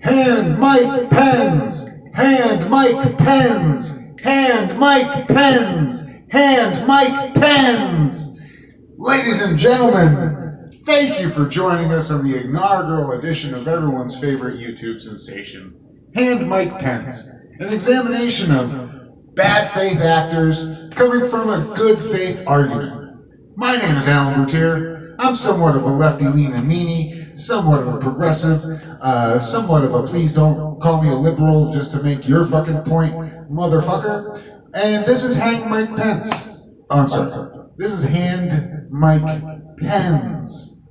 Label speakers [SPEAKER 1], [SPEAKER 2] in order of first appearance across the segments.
[SPEAKER 1] Hand Mike Pens! Hand Mike Pens! Hand Mike Pens! Hand Mike Pens! Ladies and gentlemen, thank you for joining us on the inaugural edition of everyone's favorite YouTube sensation, Hand Mike Pens, an examination of bad faith actors coming from a good faith argument. My name is Alan Boutier. I'm somewhat of a lefty lean and meanie, somewhat of a progressive, somewhat of a please don't call me a liberal just to make your fucking point, motherfucker. And this is Hang Mike Pence. Oh, I'm sorry. This is Hand Mike Pens.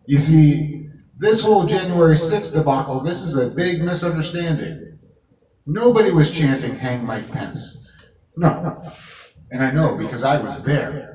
[SPEAKER 1] You see, this whole January 6th debacle, this is a big misunderstanding. Nobody was chanting Hang Mike Pence. No. And I know because I was there.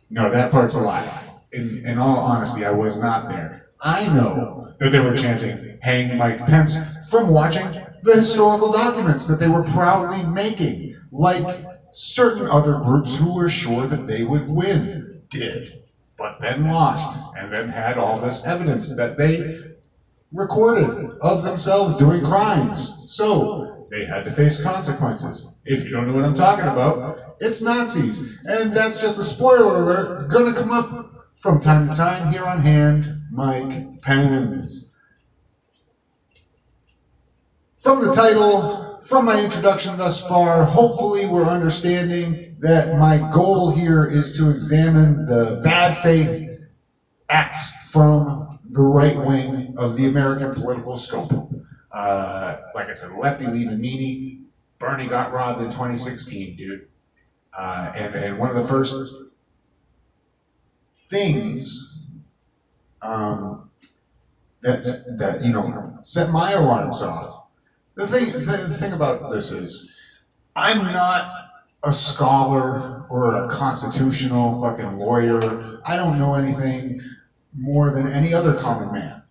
[SPEAKER 1] No, that part's a lie. In all honesty, I was not there. I know that they were chanting Hang Mike Pence from watching the historical documents that they were proudly making, like certain other groups who were sure that they would win did, but then lost, and then had all this evidence that they recorded of themselves doing crimes. So they had to face consequences. If you don't know what I'm talking about, it's Nazis. And that's just a spoiler alert, gonna come up from time to time here on Hand Mike Pens. From the title, from my introduction thus far, hopefully we're understanding that my goal here is to examine the bad faith acts from the right wing of the American political scope. Like I said, lefty, lean, and meanie. Bernie got robbed in 2016, dude. And one of the first things that you know set my alarms off. The thing about this is, I'm not a scholar or a constitutional fucking lawyer. I don't know anything more than any other common man.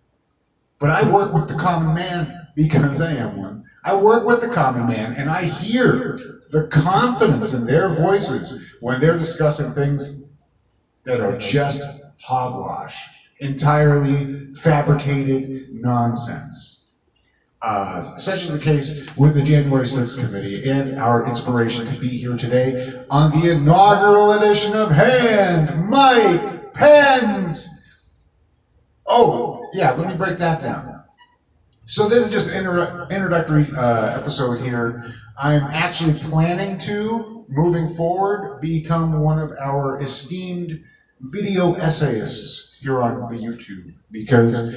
[SPEAKER 1] But I work with the common man because I am one. I work with the common man and I hear the confidence in their voices when they're discussing things that are just hogwash, entirely fabricated nonsense. Such is the case with the January 6th committee and our inspiration to be here today on the inaugural edition of Hand Mike Pens. Oh, yeah, let me break that down. So this is just an introductory episode here. I'm actually planning to, moving forward, become one of our esteemed video essayists here on the YouTube, because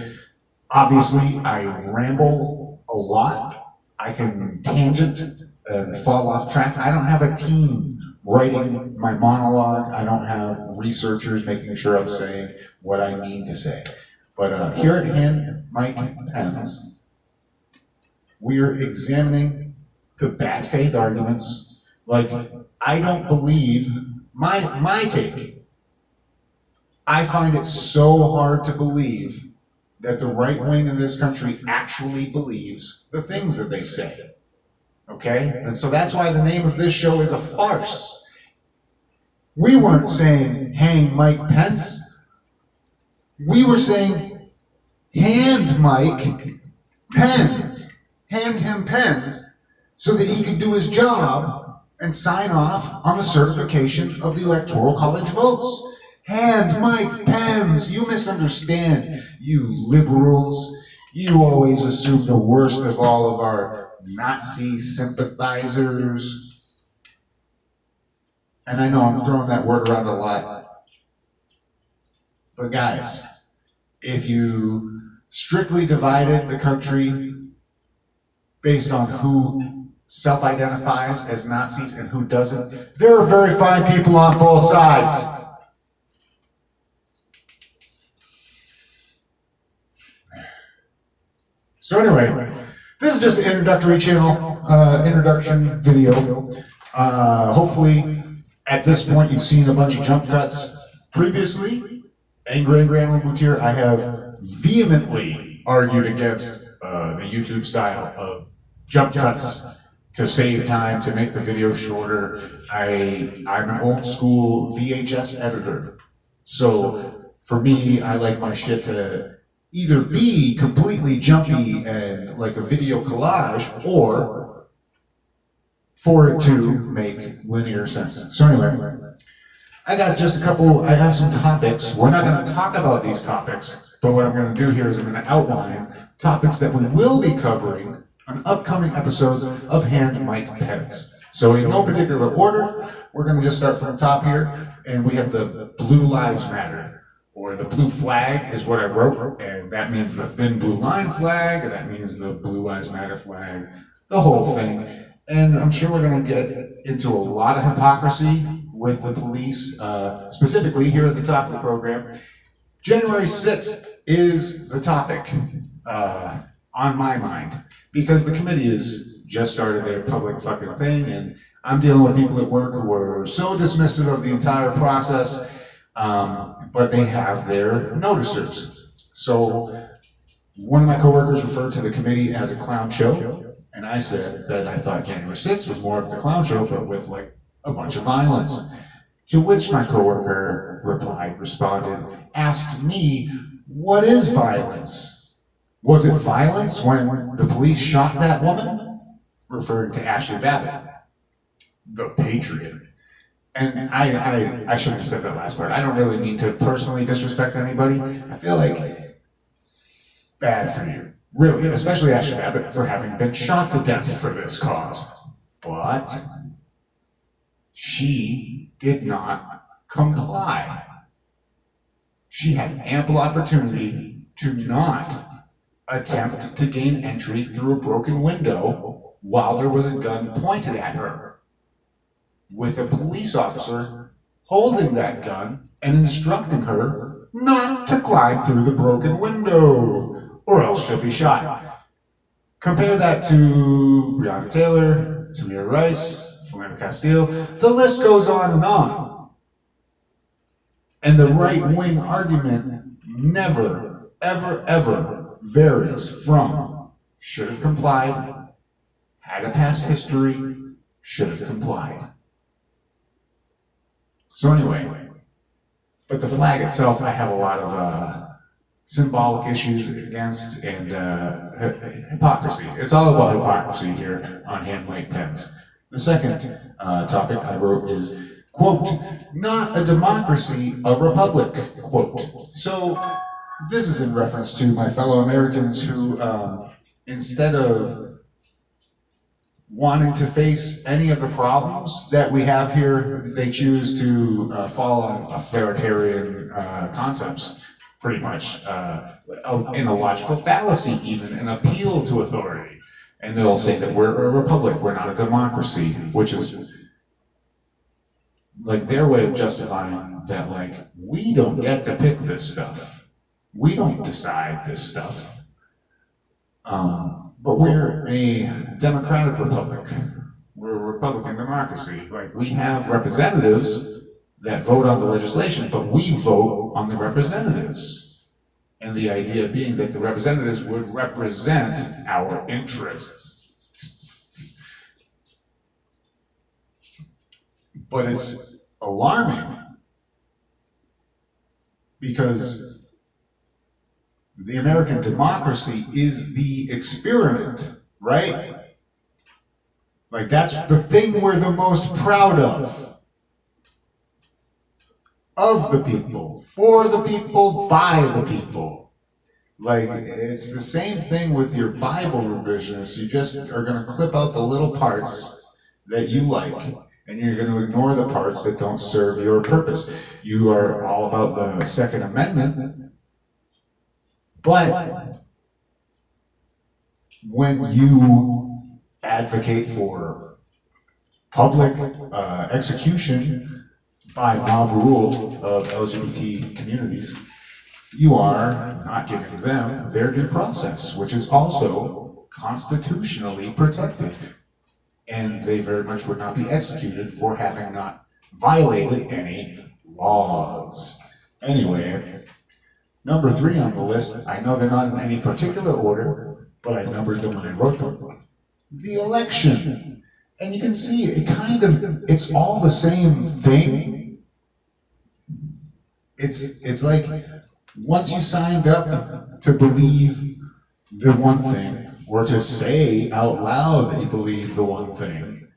[SPEAKER 1] obviously I ramble a lot. I can tangent and fall off track. I don't have a team writing my monologue. I don't have researchers making sure I'm saying what I mean to say. But here at Hand Mike Pens, we're examining the bad faith arguments. Like, I don't believe, my take, I find it so hard to believe that the right wing in this country actually believes the things that they say. Okay? And so that's why the name of this show is a farce. We weren't saying hang Mike Pence. We were saying hand Mike pens. Hand him pens so that he could do his job and sign off on the certification of the Electoral College votes. Hand Mike Pens. You misunderstand, you liberals. You always assume the worst of all of our Nazi sympathizers. And I know I'm throwing that word around a lot. But guys, if you strictly divided the country based on who self-identifies as Nazis and who doesn't, there are very fine people on both sides. So anyway, this is just an introduction video. Hopefully, at this point, you've seen a bunch of jump cuts. Previously, Angry Alan Boutier, I have vehemently argued against the YouTube style of jump cuts to save time, to make the video shorter. I'm an old school VHS editor. So for me, I like my shit to either be completely jumpy and like a video collage, or for it to make linear sense. So anyway, I got just I have some topics. We're not going to talk about these topics, but what I'm going to do here is I'm going to outline topics that we will be covering on upcoming episodes of Hand Mike Pens. So in no particular order, we're going to just start from the top here, and we have the Blue Lives Matter, or the blue flag is what I wrote, and that means the thin blue line flag, and that means the Blue Lives Matter flag, the whole thing. And I'm sure we're going to get into a lot of hypocrisy with the police, specifically here at the top of the program. January 6th is the topic on my mind, because the committee has just started their public fucking thing, and I'm dealing with people at work who are so dismissive of the entire process, but they have their noticers. So one of my coworkers referred to the committee as a clown show, and I said that I thought January 6th was more of the clown show, but with like a bunch of violence. To which my coworker responded, asked me, what is violence? Was it violence when the police shot that woman? Referring to Ashley Babbitt, the patriot. And I shouldn't have said that last part. I don't really mean to personally disrespect anybody. I feel like bad for you, really, especially Ashley Babbitt, for having been shot to death for this cause. But she did not comply. She had ample opportunity to not attempt to gain entry through a broken window while there was a gun pointed at her, with a police officer holding that gun and instructing her not to climb through the broken window, or else she'll be shot. Compare that to Breonna Taylor, Tamir Rice, Philando Castile, the list goes on and on. And the right-wing argument never, ever, ever varies from should have complied, had a past history, should have complied. So anyway, but the flag itself, I have a lot of symbolic issues against, and hypocrisy. It's all about hypocrisy here on Hand Mike Pens. The second topic I wrote is, quote, not a democracy, a republic, quote. So this is in reference to my fellow Americans who, instead of wanting to face any of the problems that we have here, they choose to fall on authoritarian concepts, pretty much, in a logical fallacy even, an appeal to authority. And they'll say that we're a republic, we're not a democracy, which is like their way of justifying that, like, we don't get to pick this stuff. We don't decide this stuff. But we're a democratic republic. We're a Republican democracy. Like, we have representatives that vote on the legislation, but we vote on the representatives. And the idea being that the representatives would represent our interests. But it's alarming because the American democracy is the experiment, right? Like, that's the thing we're the most proud of. Of the people, for the people, by the people. Like, it's the same thing with your Bible revisionists. You just are going to clip out the little parts that you like, and you're going to ignore the parts that don't serve your purpose. You are all about the Second Amendment, but when you advocate for public execution by mob rule of LGBT communities, you are not giving them their due process, which is also constitutionally protected. And they very much would not be executed for having not violated any laws. Anyway, number 3 on the list, I know they're not in any particular order, but I numbered them when I wrote them. The election. And you can see it's all the same thing. It's like Once you signed up to believe the one thing, or to say out loud that you believe the one thing,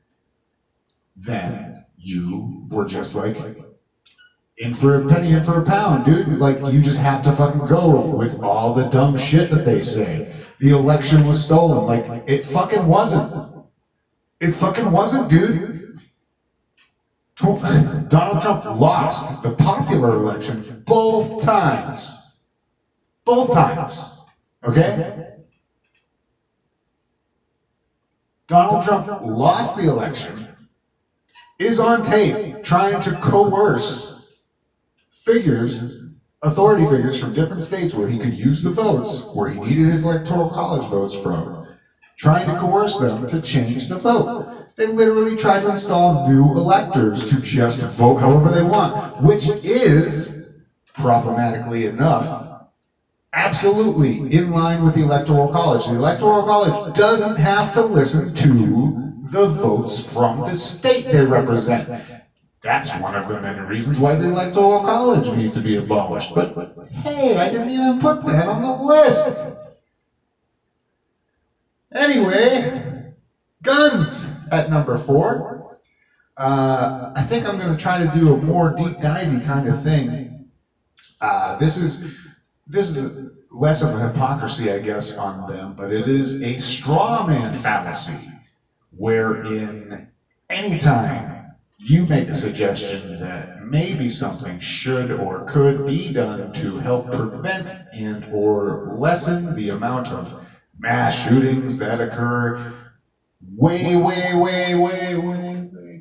[SPEAKER 1] then you were just like in for a penny, in for a pound, dude. Like, you just have to fucking go with all the dumb shit that they say. The election was stolen. Like, it fucking wasn't. It fucking wasn't, dude. Donald Trump lost the popular election both times. Both times. Okay? Donald Trump lost the election, is on tape trying to coerce authority figures from different states where he could use the votes, where he needed his electoral college votes from, trying to coerce them to change the vote. They literally tried to install new electors to just vote however they want, which is, problematically enough, absolutely in line with the Electoral College. The Electoral College doesn't have to listen to the votes from the state they represent. That's one of the many reasons why the Electoral College needs to be abolished. But hey, I didn't even put that on the list. Anyway, guns at number 4. I think I'm going to try to do a more deep divey kind of thing. This is less of a hypocrisy, I guess, on them, but it is a straw man fallacy, wherein anytime you make a suggestion that maybe something should or could be done to help prevent and or lessen the amount of mass shootings that occur way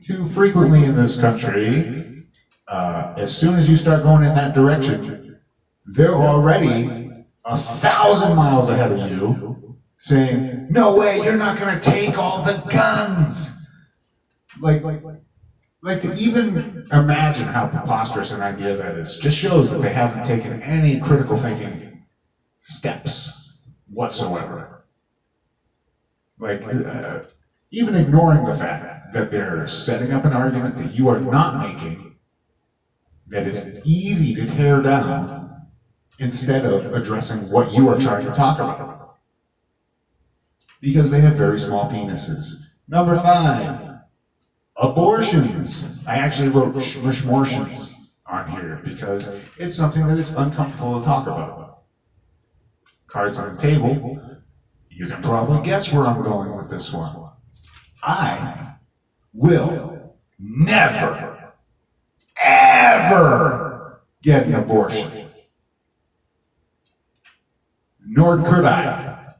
[SPEAKER 1] too frequently in this country, as soon as you start going in that direction, they're already 1,000 miles ahead of you saying, no way, you're not going to take all the guns. Like to even imagine how preposterous an idea that is just shows that they haven't taken any critical thinking steps whatsoever. Like, even ignoring the fact that they're setting up an argument that you are not making, that is easy to tear down, instead of addressing what you are trying to talk about. Because they have very small penises. Number 5. Abortions. I actually wrote schmortions on here because it's something that is uncomfortable to talk about. Cards on the table. You can probably guess where I'm going with this one. I will never, ever get an abortion. Nor could I.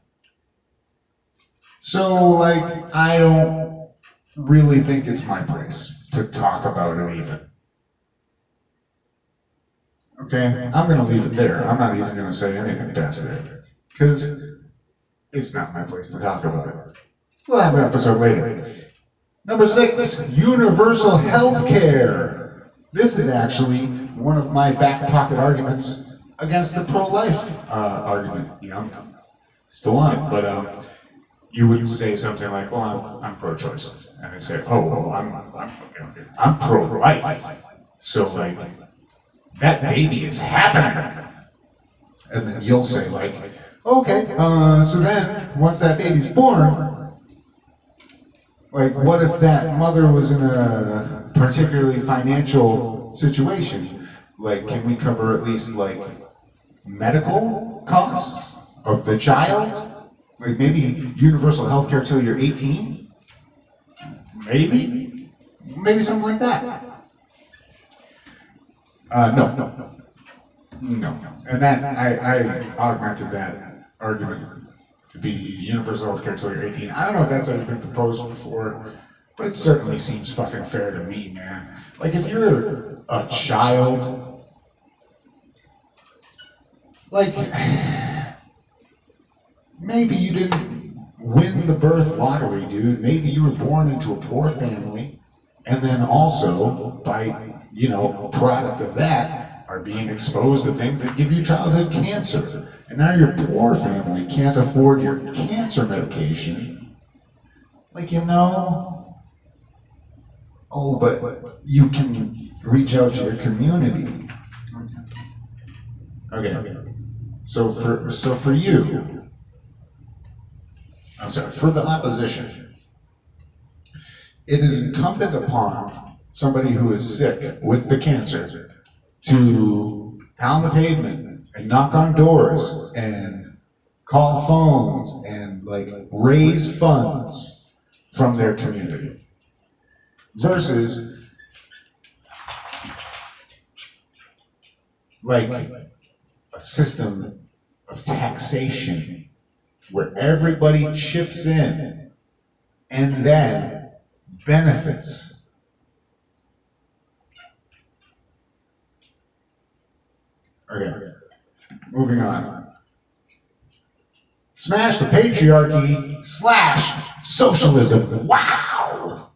[SPEAKER 1] So, like, I don't really think it's my place to talk about it even. Okay, I'm going to leave it there. I'm not even going to say anything past there, because it's not my place to talk about it. We'll have an episode later. Number 6, universal health care. This is actually one of my back pocket arguments against the pro-life argument. You know, still on it, but you would say something like, well, I'm pro-choice. And they say, oh, well, I'm pro-life. So, like, that baby is happening. And then you'll say, like, okay, so then, once that baby's born, like, what if that mother was in a particularly financial situation? Like, can we cover at least, like, medical costs of the child? Like, maybe universal health care till you're 18? Maybe something like that. No. And that, I augmented that argument to be universal health care till you're 18. I don't know if that's ever been proposed before, but it certainly seems fucking fair to me, man. Like, if you're a child, like, maybe you didn't win the birth lottery, dude. Maybe you were born into a poor family, and then also, by, you know, product of that, are being exposed to things that give you childhood cancer. And now your poor family can't afford your cancer medication. Like, you know, oh, but you can reach out to your community. Okay. So for you, I'm sorry, for the opposition, it is incumbent upon somebody who is sick with the cancer to pound the pavement and knock on doors and call phones and like raise funds from their community versus like a system of taxation where everybody chips in and then benefits. Okay, moving on. Smash the patriarchy / socialism. Wow!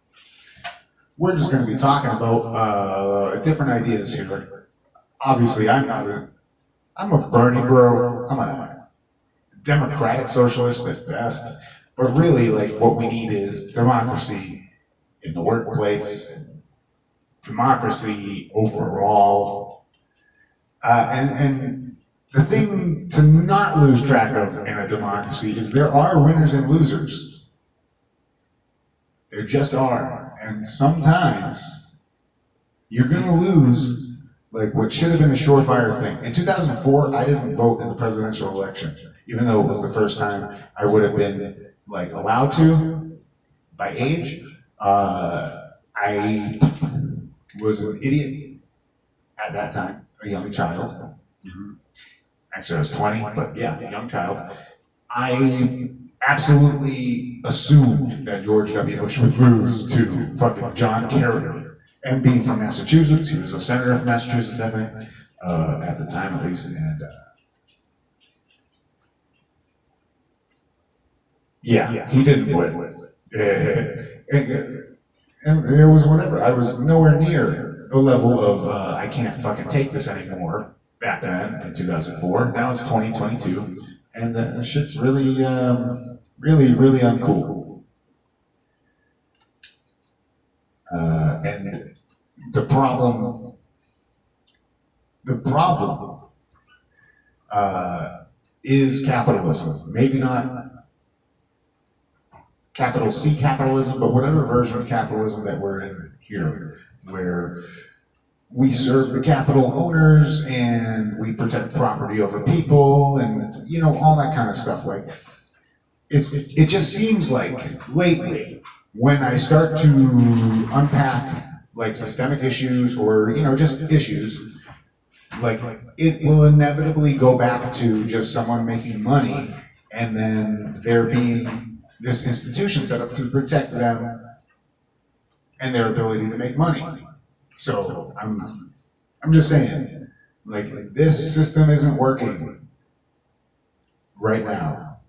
[SPEAKER 1] We're just going to be talking about different ideas here. Obviously, I'm a Bernie bro. I'm a democratic socialist at best. But really, like, what we need is democracy in the workplace, democracy overall, and the thing to not lose track of in a democracy is there are winners and losers. There just are. And sometimes you're going to lose like what should have been a surefire thing. In 2004, I didn't vote in the presidential election, even though it was the first time I would have been like allowed to by age. I was an idiot at that time, a young child. Mm-hmm. Actually, I was 20, but yeah, a young child. I absolutely assumed that George W. Bush would lose to fucking John Kerry. And being from Massachusetts, he was a senator from Massachusetts, I think, at the time at least. And yeah, he didn't win. And it was whatever. I was nowhere near the level of I can't fucking take this anymore back then in 2004. Now it's 2022, and shit's really, really uncool. And the problem is capitalism. Maybe not capital C capitalism, but whatever version of capitalism that we're in here, where we serve the capital owners and we protect property over people and, you know, all that kind of stuff. Like, it just seems like lately when I start to unpack like systemic issues or, you know, just issues, like it will inevitably go back to just someone making money and then there being this institution set up to protect them and their ability to make money. So I'm just saying, like, this system isn't working right now.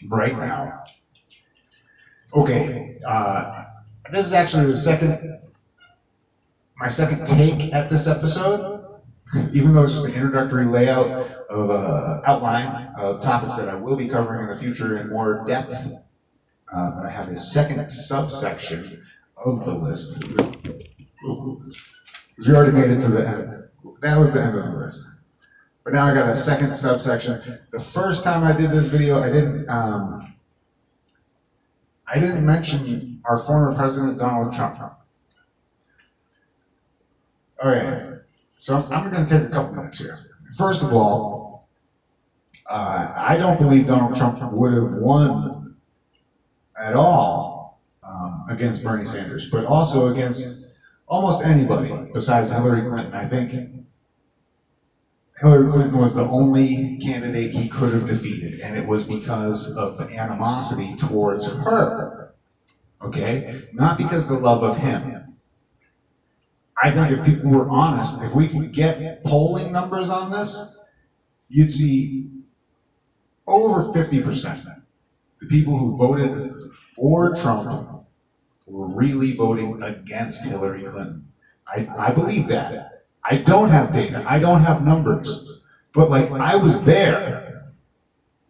[SPEAKER 1] Right now. Okay, this is actually my second take at this episode, even though it's just an introductory layout of outline of topics that I will be covering in the future in more depth. I have a second subsection of the list. We already made it to the end. That was the end of the list. But now I got a second subsection. The first time I did this video, I didn't mention our former president, Donald Trump. All right, so I'm going to take a couple minutes here. First of all, I don't believe Donald Trump would have won at all against Bernie Sanders, but also against almost anybody besides Hillary Clinton. I think Hillary Clinton was the only candidate he could have defeated, and it was because of the animosity towards her, okay? Not because of the love of him. I think if people were honest, if we could get polling numbers on this, you'd see over 50%. The people who voted for Trump were really voting against Hillary Clinton. I believe that. I don't have data, I don't have numbers, but like I was there.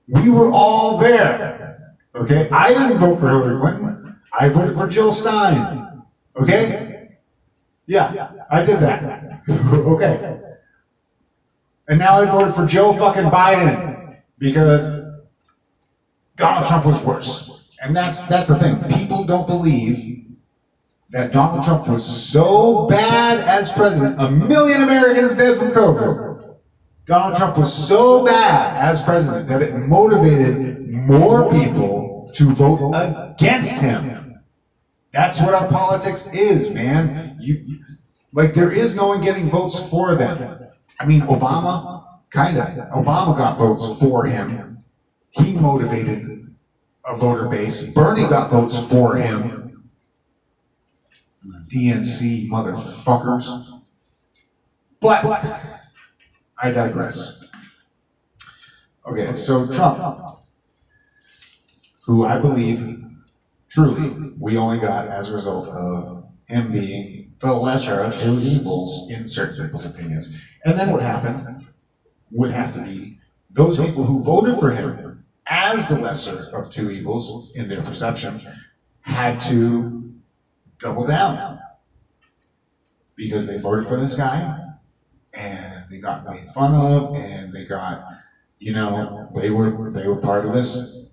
[SPEAKER 1] We were all there, okay? I didn't vote for Hillary Clinton, I voted for Jill Stein, okay? Yeah, I did that, okay. And now I voted for Joe fucking Biden because Donald Trump was worse. And that's the thing. People don't believe that Donald Trump was so bad as president. 1 million Americans dead from COVID. Donald Trump was so bad as president that it motivated more people to vote against him. That's what our politics is, man. Like, there is no one getting votes for them. I mean, Obama, kinda. Obama got votes for him. He motivated a voter base. Bernie got votes for him. DNC motherfuckers. But I digress. Okay, so Trump, who I believe, truly, we only got as a result of him being the lesser of two evils in certain people's opinions. And then what happened would have to be those people who voted for him as the lesser of two evils in their perception had to double down because they voted for this guy and they got made fun of and they got, you know, they were part of this.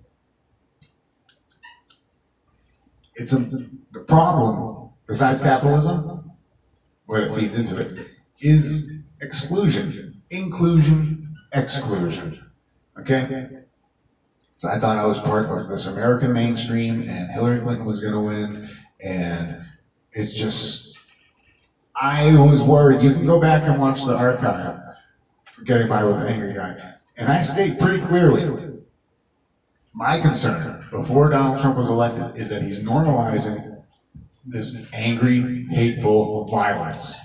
[SPEAKER 1] The problem, besides capitalism, what it feeds into it, is exclusion. Inclusion, exclusion. Okay? So I thought I was part of this American mainstream and Hillary Clinton was gonna win, and it's just, I was worried. You can go back and watch the archive, Getting By with an Angry Guy, and I state pretty clearly, my concern before Donald Trump was elected is that he's normalizing this angry, hateful violence.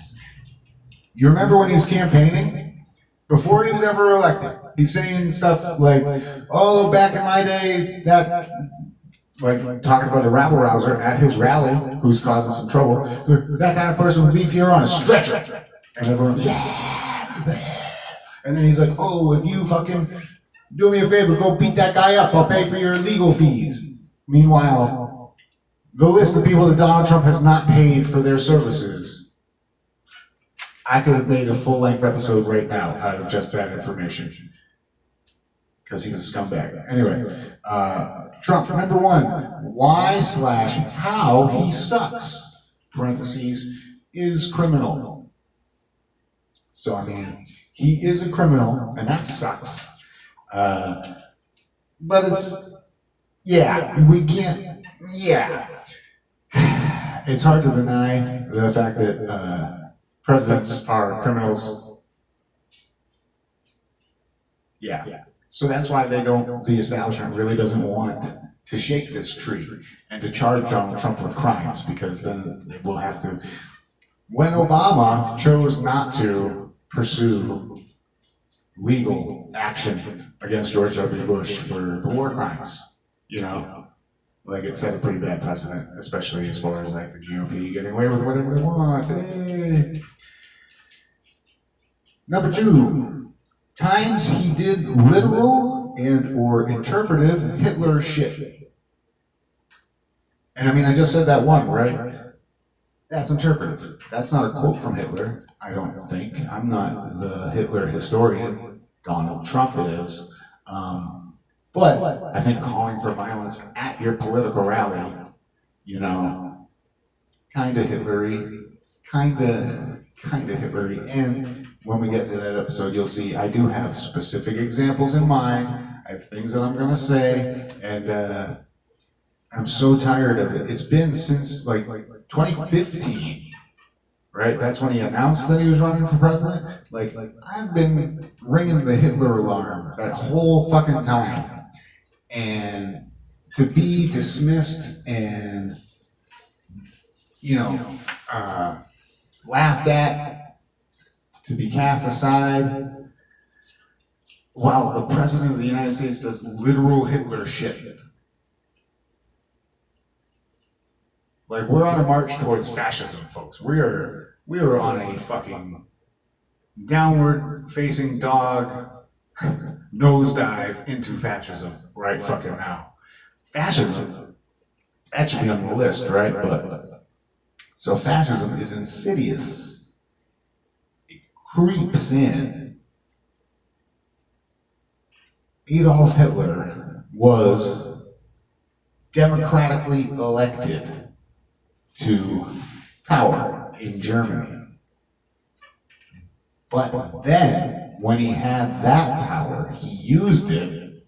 [SPEAKER 1] You remember when he was campaigning? Before he was ever elected, he's saying stuff like, oh, back in my day, that, like talking about a rabble-rouser at his rally who's causing some trouble, that kind of person would leave here on a stretcher. And everyone, yeah. And then he's like, oh, if you fucking do me a favor, go beat that guy up, I'll pay for your legal fees. Meanwhile, the list of people that Donald Trump has not paid for their services, I could have made a full-length episode right now out of just that information. Because he's a scumbag. Anyway, Trump, number one, why/how he sucks, parentheses, is criminal. So, I mean, he is a criminal, and that sucks. But it's, yeah, we can't, yeah. It's hard to deny the fact that presidents are criminals. Yeah. So that's why the establishment really doesn't want to shake this tree and to charge Donald Trump with crimes, because then we'll have to, when Obama chose not to pursue legal action against George W. Bush for the war crimes, you know, like it set a pretty bad precedent, especially as far as like the GOP getting away with whatever they want. Hey. Number two, times he did literal and or interpretive Hitler shit. And I mean, I just said that one, right? That's interpretive. That's not a quote from Hitler, I don't think. I'm not the Hitler historian. Donald Trump is. But I think calling for violence at your political rally, you know, kind of Hitlery, kind of Hitlery. And when we get to that episode, you'll see I do have specific examples in mind. I have things that I'm going to say, and I'm so tired of it. It's been since like 2015, right? That's when he announced that he was running for president. Like I've been ringing the Hitler alarm that whole fucking time. And to be dismissed and, you know, laughed at, to be cast aside, while the president of the United States does literal Hitler shit. Like, we're on a march towards fascism, folks. We are on a fucking downward-facing dog nosedive into fascism right fucking now. Fascism, that should be on the list, right? But so fascism is insidious. It creeps in Adolf Hitler was democratically elected to power in Germany. But then, when he had that power, he used it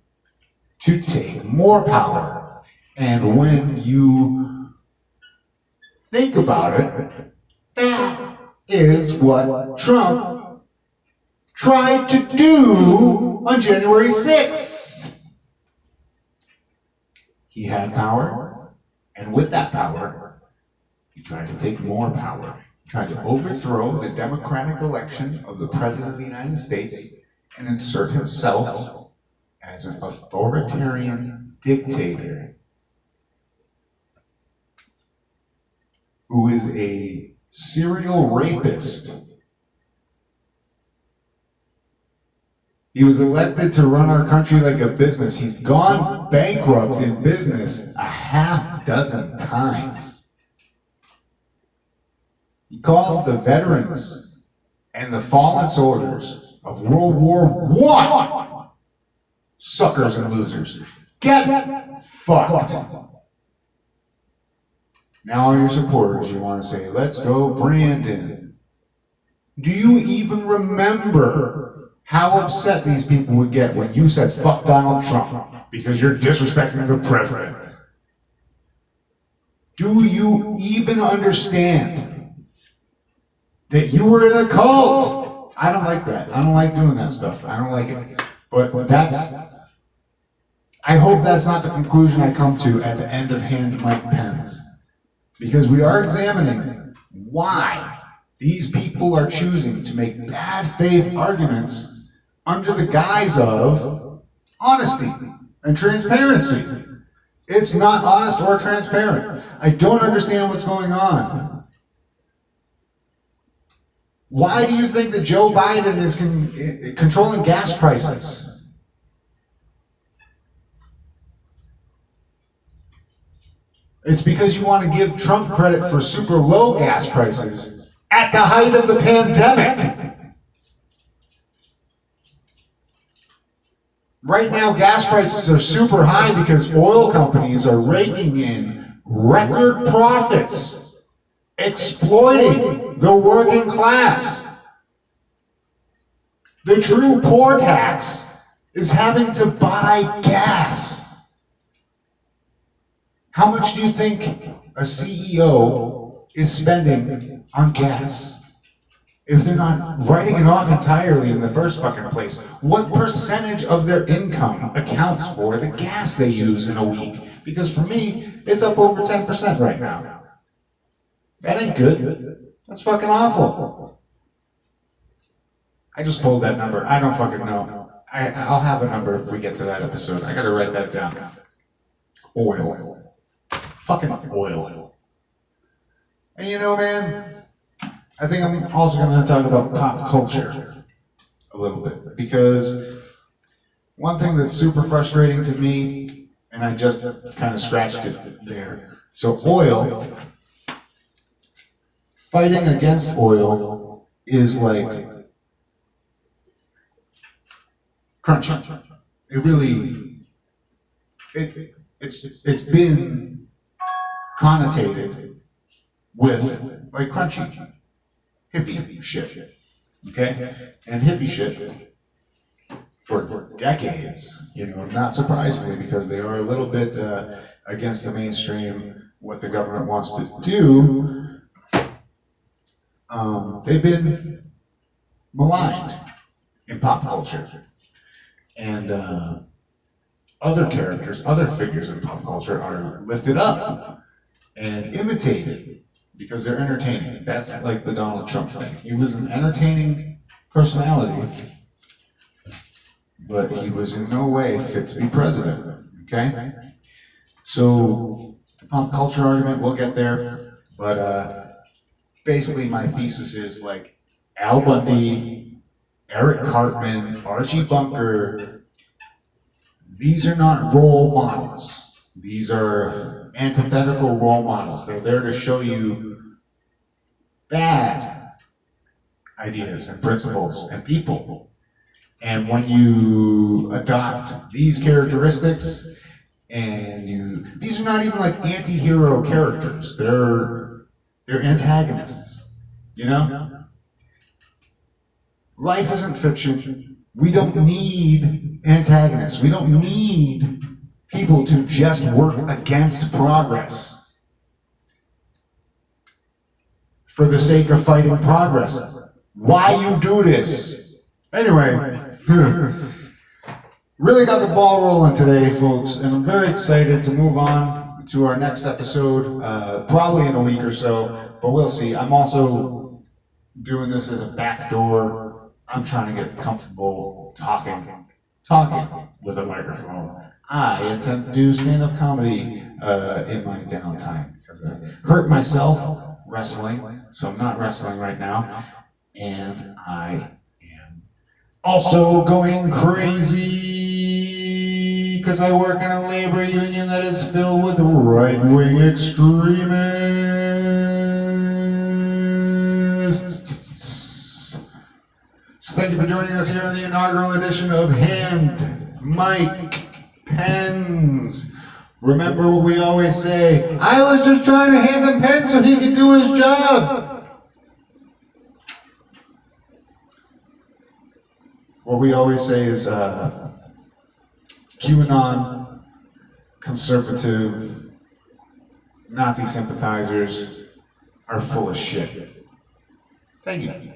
[SPEAKER 1] to take more power. And when you think about it, that is what Trump tried to do on January 6th. He had power, and with that power, he tried to take more power. He tried to overthrow the democratic election of the President of the United States and insert himself as an authoritarian dictator who is a serial rapist. He was elected to run our country like a business. He's gone bankrupt in business a half dozen times. He called the veterans and the fallen soldiers of World War I suckers and losers. Get fucked. Now all your supporters, you want to say, let's go Brandon. Do you even remember how upset these people would get when you said fuck Donald Trump because you're disrespecting the president? Do you even understand that you were in a cult? I don't like that. I don't like doing that stuff. I don't like it. But that's, I hope that's not the conclusion I come to at the end of Hand Mike Pens. Because we are examining why these people are choosing to make bad faith arguments under the guise of honesty and transparency. It's not honest or transparent. I don't understand what's going on. Why do you think that Joe Biden is controlling gas prices? It's because you want to give Trump credit for super low gas prices at the height of the pandemic. Right now, gas prices are super high because oil companies are raking in record profits, exploiting the working class. The true poor tax is having to buy gas. How much do you think a CEO is spending on gas? If they're not writing it off entirely in the first fucking place, what percentage of their income accounts for the gas they use in a week? Because for me, it's up over 10% right now. That ain't good. That's fucking awful. I just pulled that number. I don't fucking know. I'll have a number if we get to that episode. I gotta write that down. Oil. Fucking oil. And you know, man, I think I'm also going to talk about pop culture a little bit, because one thing that's super frustrating to me, and I just kind of scratched it there. So oil, fighting against oil is like crunchy. It really, it's been connotated with like crunchy hippie shit, okay? And hippie shit for decades, you know, not surprisingly, because they are a little bit against the mainstream, what the government wants to do. They've been maligned in pop culture. And other characters, other figures in pop culture are lifted up and imitated because they're entertaining. That's like the Donald Trump thing. He was an entertaining personality, but he was in no way fit to be president, okay? So, the pop culture argument, we'll get there, but basically my thesis is like Al Bundy, Eric Cartman, Archie Bunker, these are not role models. These are antithetical role models. They're there to show you bad ideas and principles and people. And when you adopt these characteristics, and these are not even like anti-hero characters, they're antagonists, you know? Life isn't fiction. We don't need antagonists. We don't need people to just work against progress for the sake of fighting progress. Why you do this? Anyway, really got the ball rolling today, folks, and I'm very excited to move on to our next episode, probably in a week or so, but we'll see. I'm also doing this as a backdoor. I'm trying to get comfortable talking with a microphone. I intend to do stand-up comedy in my downtime because I hurt myself wrestling, so I'm not wrestling right now, and I am also going crazy because I work in a labor union that is filled with right-wing extremists. So thank you for joining us here on the inaugural edition of Hand Mike Pens. Remember what we always say, I was just trying to hand him pens so he could do his job. What we always say is QAnon, conservative, Nazi sympathizers are full of shit. Thank you.